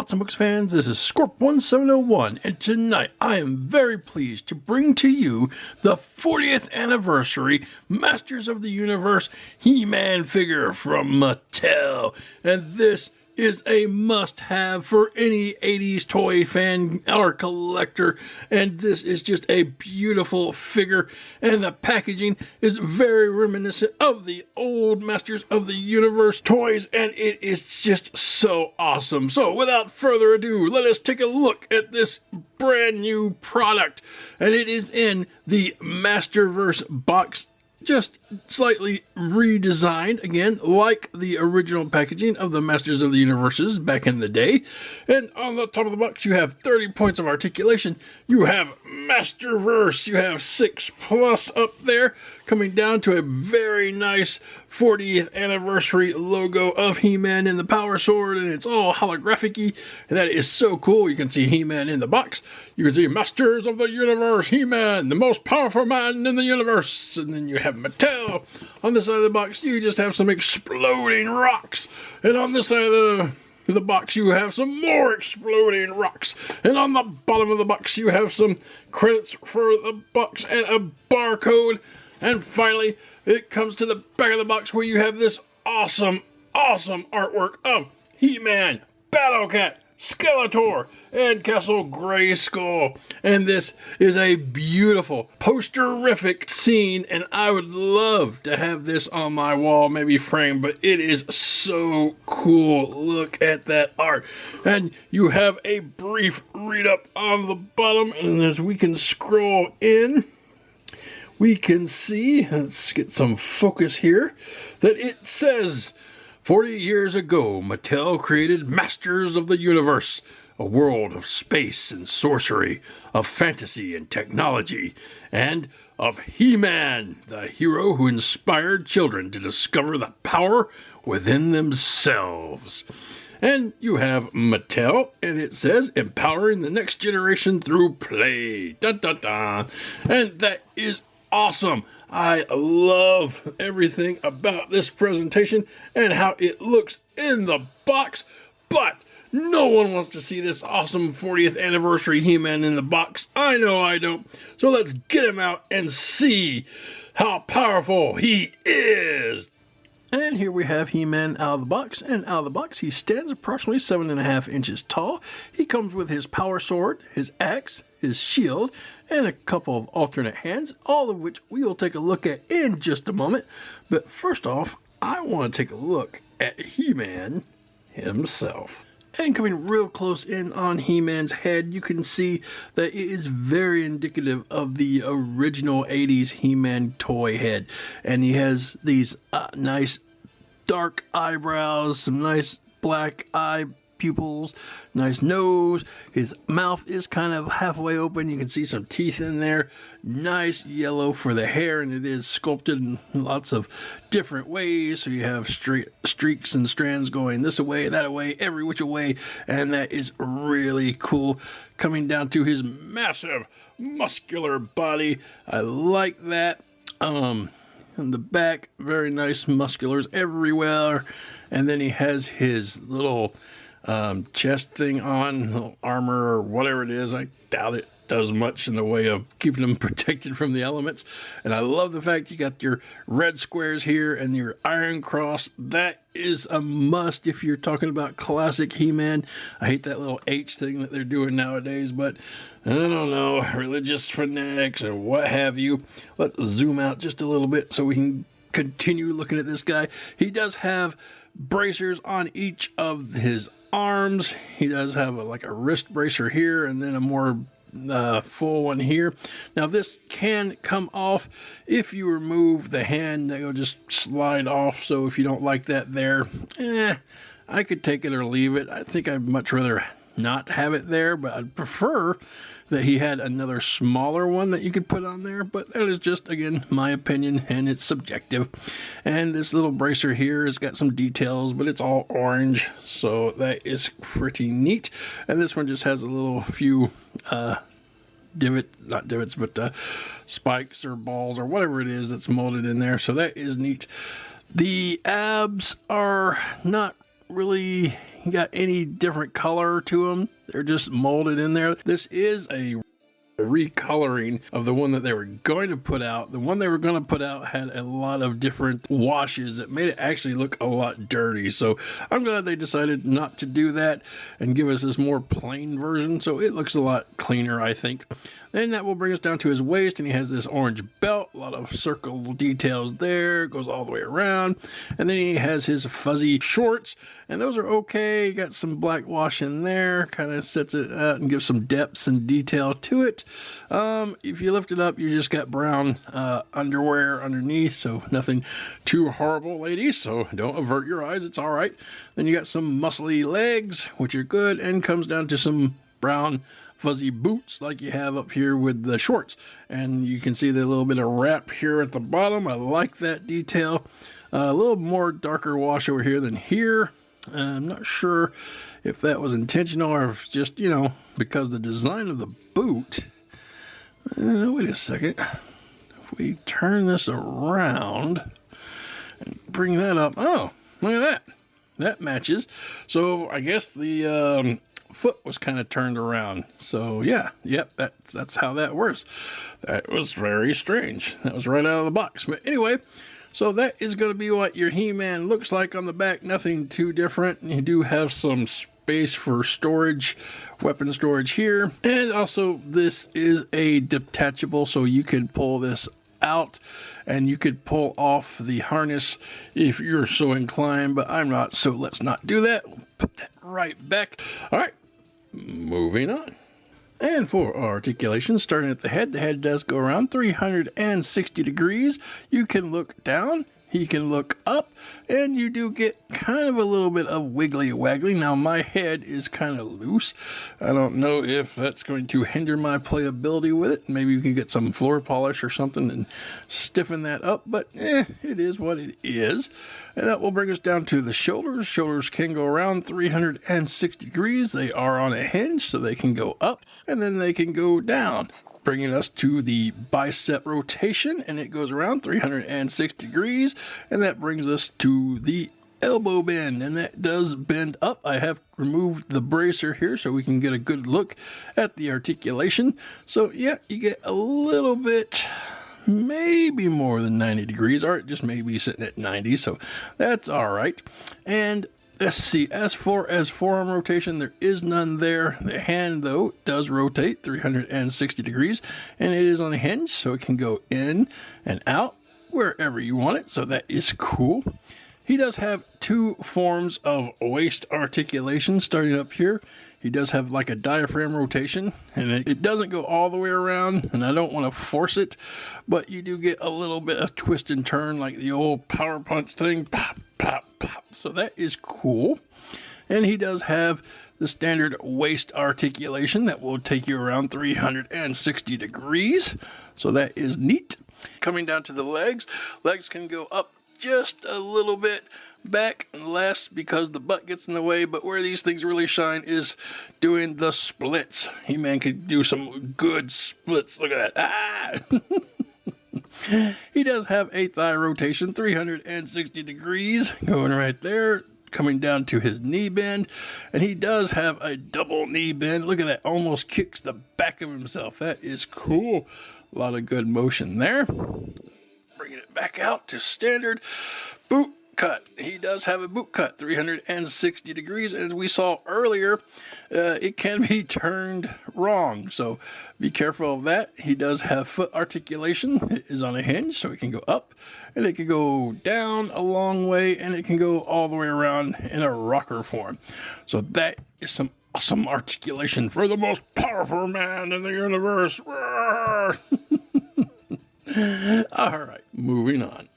Thoughts and Books fans, this is Scorp1701, and tonight I am very pleased to bring to you the 40th anniversary Masters of the Universe He-Man figure from Mattel. And this is a must-have for any 80s toy fan or collector, and this is just a beautiful figure, and the packaging is very reminiscent of the old Masters of the Universe toys, and it is just so awesome. So without further ado, let us take a look at this brand new product, and it is in the Masterverse box, just slightly redesigned, again, like the original packaging of the Masters of the Universes back in the day. And on the top of the box, you have 30 points of articulation. You have Masterverse. You have 6+ up there, coming down to a very nice 40th anniversary logo of He-Man in the Power Sword, and it's all holographic-y, and that is so cool. You can see He-Man in the box. You can see Masters of the Universe, He-Man, the most powerful man in the universe. And then you have Mattel. On this side of the box, you just have some exploding rocks. And on this side of the box, you have some more exploding rocks. And on the bottom of the box, you have some credits for the box and a barcode. And finally, it comes to the back of the box where you have this awesome artwork of He-Man, Battle Cat, Skeletor, and Castle Grayskull. And this is a beautiful, posterific scene, and I would love to have this on my wall, maybe framed, but it is so cool. Look at that art. And you have a brief read-up on the bottom, and as we can scroll in, we can see, let's get some focus here, that it says, 40 years ago, Mattel created Masters of the Universe, a world of space and sorcery, of fantasy and technology, and of He-Man, the hero who inspired children to discover the power within themselves. And you have Mattel, and it says, empowering the next generation through play. Dun, dun, dun. And that is awesome. I love everything about this presentation and how it looks in the box, but no one wants to see this awesome 40th anniversary He-Man in the box. I know I don't. So let's get him out and see how powerful he is. And here we have He-Man out of the box, and out of the box he stands approximately 7.5 inches tall. He comes with his power sword, his axe, his shield, and a couple of alternate hands, all of which we will take a look at in just a moment. But first off, I want to take a look at He-Man himself. And coming real close in on He-Man's head, you can see that it is very indicative of the original 80s He-Man toy head. And he has these nice dark eyebrows, some nice black eye pupils, nice nose. His mouth is kind of halfway open. You can see some teeth in there. Nice yellow for the hair, and it is sculpted in lots of different ways. So you have streaks and strands going this way, that way, every which way, and that is really cool. Coming down to his massive muscular body. I like that. In the back, very nice musculars everywhere. And then he has his little chest thing on, little armor or whatever it is. I doubt it does much in the way of keeping them protected from the elements. And I love the fact you got your red squares here and your Iron Cross. That is a must if you're talking about classic He-Man. I hate that little H thing that they're doing nowadays, but I don't know, religious fanatics or what have you. Let's zoom out just a little bit so we can continue looking at this guy. He does have bracers on each of his arms. He does have like a wrist bracer here, and then a more full one here. Now this can come off if you remove the hand. They'll just slide off, so if you don't like that there, I could take it or leave it. I think I'd much rather not have it there, but I'd prefer that he had another smaller one that you could put on there, but that is just, again, my opinion, and it's subjective. And this little bracer here has got some details, but it's all orange, so that is pretty neat. And this one just has a little few spikes or balls or whatever it is that's molded in there, so that is neat. The abs are not really got any different color to them. They're just molded in there. This is a recoloring of the one that they were going to put out. The one they were going to put out had a lot of different washes that made it actually look a lot dirty. So I'm glad they decided not to do that and give us this more plain version. So it looks a lot cleaner, I think. Then that will bring us down to his waist, and he has this orange belt, a lot of circle details there, goes all the way around. And then he has his fuzzy shorts, and those are okay. Got some black wash in there, kind of sets it out and gives some depths and detail to it. If you lift it up, you just got brown underwear underneath, so nothing too horrible, ladies, so don't avert your eyes, it's all right. Then you got some muscly legs, which are good, and comes down to some brown fuzzy boots like you have up here with the shorts. And you can see the little bit of wrap here at the bottom. I like that detail. A little more darker wash over here than here. I'm not sure if that was intentional or if just, you know, because the design of the boot. Wait a second. If we turn this around and bring that up. Oh, look at that. That matches. So I guess the foot was kind of turned around. So yeah, yep, that's how that works. That was very strange. That was right out of the box. But anyway, so that is going to be what your He-Man looks like on the back. Nothing too different. You do have some space for storage, weapon storage here. And also this is a detachable, so you can pull this out and you could pull off the harness if you're so inclined, but I'm not, so let's not do that. Put that right back. All right, moving on. And for articulation, starting at the head does go around 360 degrees. You can look down, he can look up, and you do get kind of a little bit of wiggly waggly. Now my head is kind of loose. I don't know if that's going to hinder my playability with it. Maybe you can get some floor polish or something and stiffen that up, but it is what it is. And that will bring us down to the shoulders. Shoulders can go around 360 degrees. They are on a hinge, so they can go up and then they can go down, bringing us to the bicep rotation, and it goes around 360 degrees, and that brings us to the elbow bend, and that does bend up. I have removed the bracer here so we can get a good look at the articulation. So yeah, you get a little bit, maybe more than 90 degrees, or it just may be sitting at 90, so that's all right. And let's see, as far as forearm rotation, there is none there. The hand, though, does rotate 360 degrees, and it is on a hinge, so it can go in and out wherever you want it, so that is cool. He does have two forms of waist articulation starting up here. He does have like a diaphragm rotation, and it doesn't go all the way around, and I don't want to force it, but you do get a little bit of twist and turn like the old power punch thing. Pop, pop, pop. So that is cool. And he does have the standard waist articulation that will take you around 360 degrees. So that is neat. Coming down to the legs, legs can go up just a little bit, back less because the butt gets in the way, but where these things really shine is doing the splits. He-Man could do some good splits. Look at that. Ah! He does have a thigh rotation, 360 degrees, going right there, coming down to his knee bend, and he does have a double knee bend. Look at that, almost kicks the back of himself. That is cool. A lot of good motion there. Bringing it back out to standard boot cut. He does have a boot cut, 360 degrees. As we saw earlier, it can be turned wrong, so be careful of that. He does have foot articulation. It is on a hinge, so it can go up, and it can go down a long way, and it can go all the way around in a rocker form. So that is some awesome articulation for the most powerful man in the universe. All right, moving on.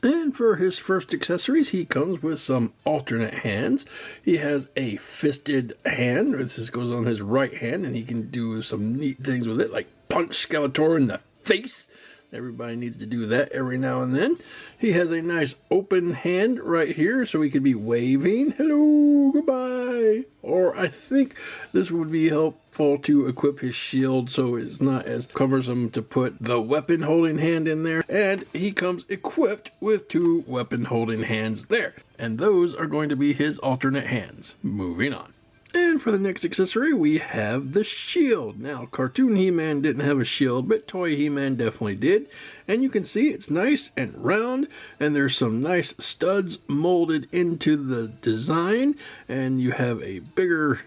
And for his first accessories, he comes with some alternate hands. He has a fisted hand. This goes on his right hand, and he can do some neat things with it, like punch Skeletor in the face. Everybody needs to do that every now and then. He has a nice open hand right here, so he could be waving, hello, goodbye. Or I think this would be helpful to equip his shield so it's not as cumbersome to put the weapon holding hand in there. And he comes equipped with two weapon holding hands there. and those are going to be his alternate hands. Moving on. And for the next accessory, we have the shield. Now, cartoon He-Man didn't have a shield, but toy He-Man definitely did. And you can see it's nice and round, and there's some nice studs molded into the design. And you have a bigger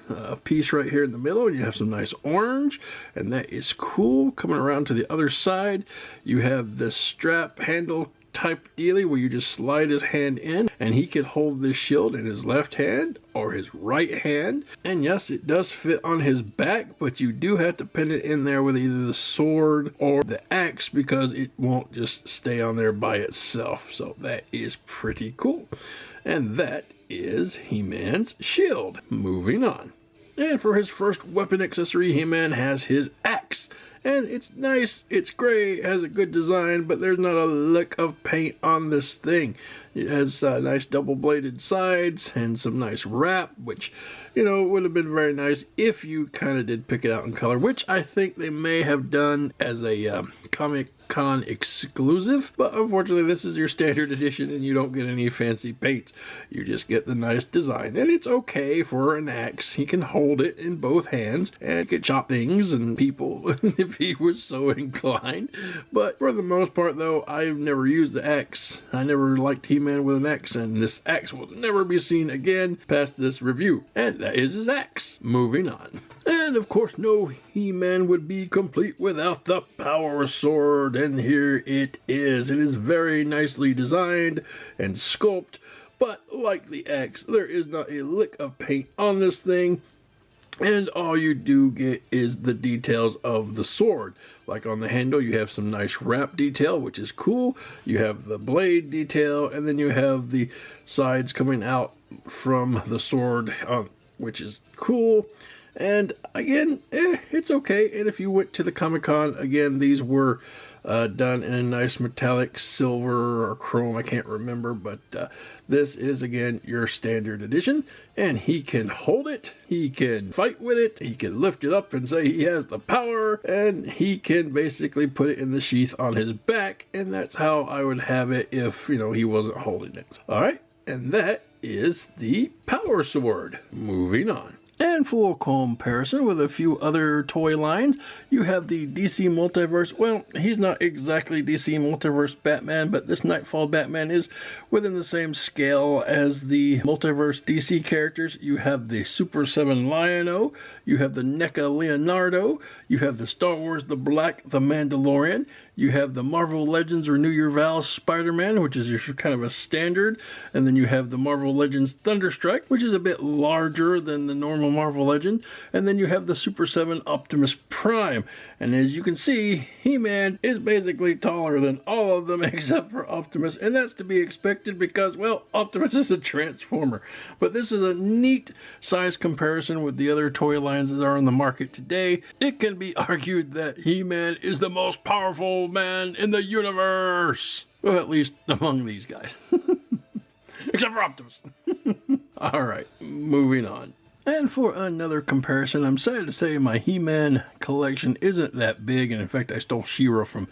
piece right here in the middle, and you have some nice orange, and that is cool. Coming around to the other side, you have the strap handle type dealy where you just slide his hand in and he could hold this shield in his left hand or his right hand. And yes, it does fit on his back, but you do have to pin it in there with either the sword or the axe because it won't just stay on there by itself. So that is pretty cool. And that is He-Man's shield. Moving on. And for his first weapon accessory, He-Man has his axe. And it's nice, it's gray, it has a good design, but there's not a lick of paint on this thing. It has nice double-bladed sides and some nice wrap, which, you know, would have been very nice if you kind of did pick it out in color, which I think they may have done as a Comic-Con exclusive. But unfortunately, this is your standard edition and you don't get any fancy paints. You just get the nice design. And it's okay for an axe. He can hold it in both hands and could chop things and people if he was so inclined. But for the most part, though, I've never used the axe. I never liked He-Man with an axe, and this axe will never be seen again past this review. And that is his axe. Moving on. And of course, no He-Man would be complete without the Power Sword, and here it is. It is very nicely designed and sculpted, but like the axe, there is not a lick of paint on this thing. And all you do get is the details of the sword. Like on the handle, you have some nice wrap detail, which is cool. You have the blade detail, and then you have the sides coming out from the sword, which is cool. And again, it's okay. And if you went to the Comic-Con, again, these were done in a nice metallic silver or chrome, I can't remember, but this is again your standard edition, and he can hold it, he can fight with it, he can lift it up and say he has the power, and he can basically put it in the sheath on his back, and that's how I would have it if, you know, he wasn't holding it. All right, and that is the Power Sword. Moving on. And for comparison with a few other toy lines, you have the DC Multiverse. Well, he's not exactly DC Multiverse Batman, but this Nightfall Batman is within the same scale as the Multiverse DC characters. You have the Super 7 Lion-O, you have the NECA Leonardo, you have the Star Wars The Black The Mandalorian, you have the Marvel Legends Renew Your Vows Spider-Man, which is your kind of a standard, and then you have the Marvel Legends Thunderstrike, which is a bit larger than the normal Marvel Legend, and then you have the Super 7 Optimus Prime. And as you can see, He-Man is basically taller than all of them except for Optimus, and that's to be expected because, well, Optimus is a Transformer. But this is a neat size comparison with the other toy lines that are on the market today. It can be argued that He-Man is the most powerful man in the universe. Well, at least among these guys. Except for Optimus. Alright, moving on. And for another comparison, I'm sad to say my He-Man collection isn't that big, and in fact I stole She-Ra from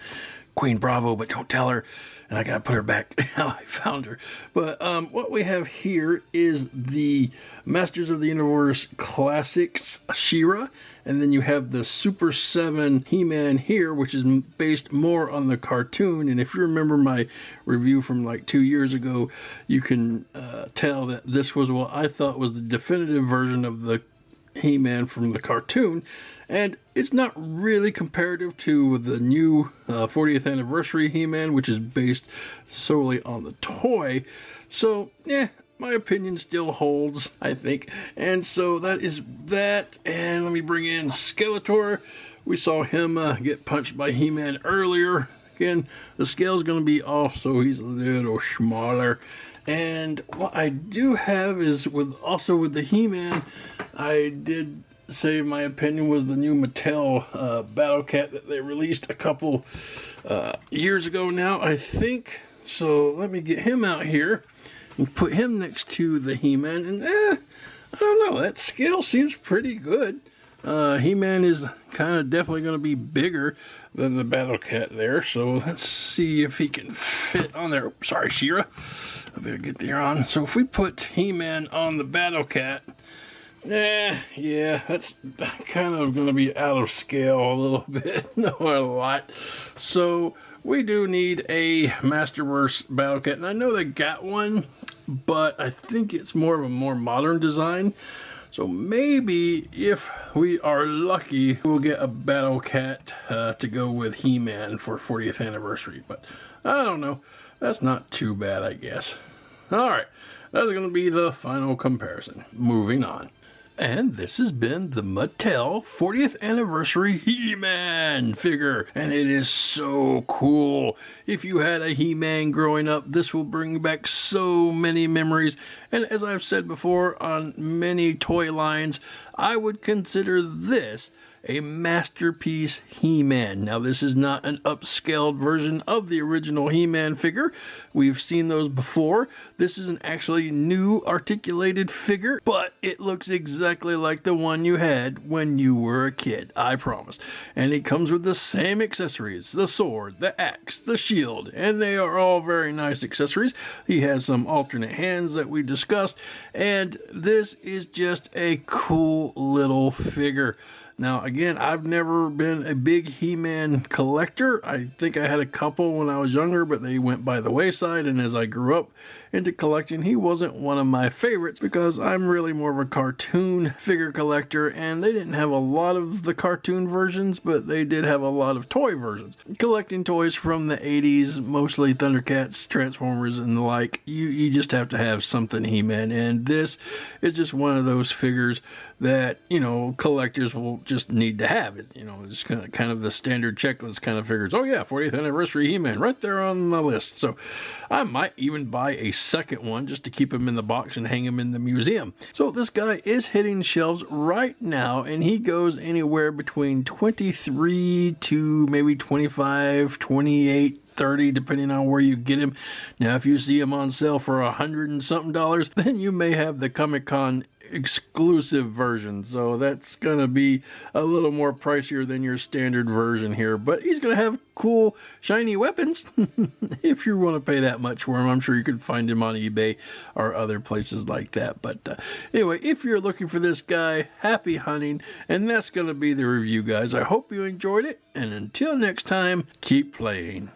Queen Bravo, but don't tell her, and I gotta put her back how I found her. But what we have here is the Masters of the Universe Classics She-Ra, and then you have the Super 7 He-Man here, which is based more on the cartoon. And if you remember my review from like 2 years ago, you can tell that this was what I thought was the definitive version of the He-Man from the cartoon. And it's not really comparative to the new 40th anniversary He-Man, which is based solely on the toy. So, yeah, my opinion still holds, I think. And so that is that. And let me bring in Skeletor. We saw him get punched by He-Man earlier. Again, the scale's going to be off, so he's a little smaller. And what I do have is also with the He-Man, I did say my opinion was the new Mattel Battle Cat that they released a couple years ago now, I think. So let me get him out here and put him next to the He-Man, and I don't know, that scale seems pretty good. He-Man is kind of definitely going to be bigger than the Battle Cat there, so let's see if he can fit on there. Oops, sorry, She-Ra. I better get there on. So if we put He-Man on the Battle Cat, yeah, that's kind of going to be out of scale a little bit, not a lot. So we do need a Masterverse Battle Cat, and I know they got one, but I think it's more of a more modern design. So maybe if we are lucky, we'll get a Battle Cat to go with He-Man for 40th anniversary. But I don't know. That's not too bad, I guess. All right, that's going to be the final comparison. Moving on. And this has been the Mattel 40th Anniversary He-Man figure. And it is so cool. If you had a He-Man growing up, this will bring back so many memories. And as I've said before on many toy lines, I would consider this a masterpiece He-Man. Now, this is not an upscaled version of the original He-Man figure. We've seen those before. This is an actually new articulated figure, but it looks exactly like the one you had when you were a kid, I promise. And it comes with the same accessories, the sword, the axe, the shield, and they are all very nice accessories. He has some alternate hands that we discussed, and this is just a cool little figure. Now, again, I've never been a big He-Man collector. I think I had a couple when I was younger, but they went by the wayside, and as I grew up into collecting, he wasn't one of my favorites because I'm really more of a cartoon figure collector, and they didn't have a lot of the cartoon versions, but they did have a lot of toy versions. Collecting toys from the 80s, mostly Thundercats, Transformers, and the like, you just have to have something He-Man, and this is just one of those figures that, you know, collectors will just need to have it. You know, it's kind of the standard checklist kind of figures. Oh yeah, 40th anniversary He-Man, right there on the list. So I might even buy a second one just to keep him in the box and hang him in the museum. So this guy is hitting shelves right now, and he goes anywhere between 23 to maybe 25, 28, 30, depending on where you get him. Now, if you see him on sale for $100 and something, then you may have the Comic-Con exclusive version, so that's gonna be a little more pricier than your standard version here, but he's gonna have cool shiny weapons. If you want to pay that much for him, I'm sure you can find him on eBay or other places like that. But anyway, if you're looking for this guy, happy hunting, and that's gonna be the review, guys. I hope you enjoyed it, and until next time, keep playing.